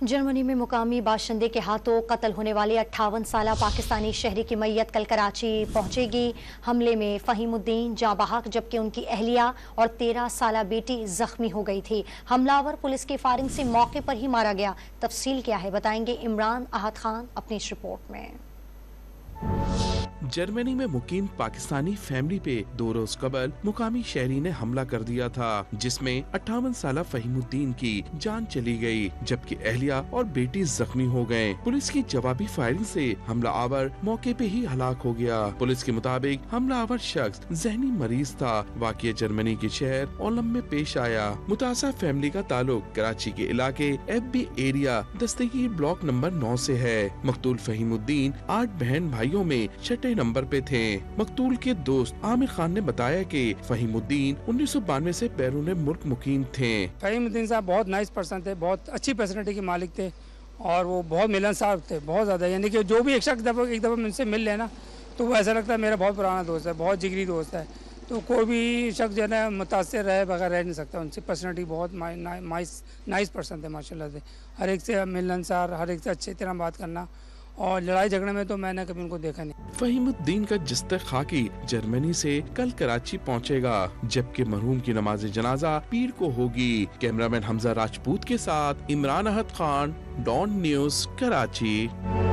Germany में मुकामी बाशिंदे के हाथों कत्ल होने वाले 58 साला पाकिस्तानी शहरी की मैयत कल कराची पहुंचेगी। हमले में फहीमुद्दीन जाँ बहक जबकि उनकी अहलिया और 13 साला बेटी जख्मी हो गई थी। हमलावर पुलिस की फायरिंग से मौके पर ही मारा गया। तफसील क्या है बताएंगे इमरान अहद खान अपनी इस रिपोर्ट में। जर्मनी में मुकीम पाकिस्तानी फैमिली पे 2 रोज कबल मुकामी शहरी ने हमला कर दिया था, जिसमें 58 साला फहीमुद्दीन की जान चली गई जबकि अहलिया और बेटी जख्मी हो गए। पुलिस की जवाबी फायरिंग से हमलावर मौके पे ही हलाक हो गया। पुलिस के मुताबिक हमलावर शख्स जहनी मरीज था। वाक़या जर्मनी के शहर ओलम में पेश आया। मुतासा फैमिली का ताल्लुक कराची के इलाके FB एरिया दस्तगीर ब्लॉक नंबर 9 से है। मकतूल फहीमुद्दीन 8 बहन भाइयों में छठे नंबर पे थे। मकतूल के दोस्त आमिर खान ने बताया कि फहीमुद्दीन 1992 से बैरून मुल्क मुकीम थे। फहीमुद्दीन साहब बहुत नाइस पर्सन थे, बहुत अच्छी पर्सनैलिटी के मालिक थे और वो बहुत मिलनसार थे, बहुत ज्यादा। यानी कि जो भी एक दफा मुझसे मिल लेना तो वो ऐसा लगता है मेरा बहुत पुराना दोस्त है, बहुत जिगरी दोस्त है। तो कोई भी शख्स जो है मुतासिर रहे बगैर रह नहीं सकता। उनसे पर्सनैलिटी बहुत नाइस पर्सन थे माशाल्लाह से। हर एक से मिलनसार, हर एक से अच्छी तरह बात करना, और लड़ाई झगड़े में तो मैंने कभी उनको देखा नहीं। फहीमुद्दीन का जिस्ते खाकी जर्मनी से कल कराची पहुंचेगा, जबकि मरहूम की नमाज जनाजा पीर को होगी। कैमरामैन हमजा राजपूत के साथ इमरान अहद खान, डॉन न्यूज़, कराची।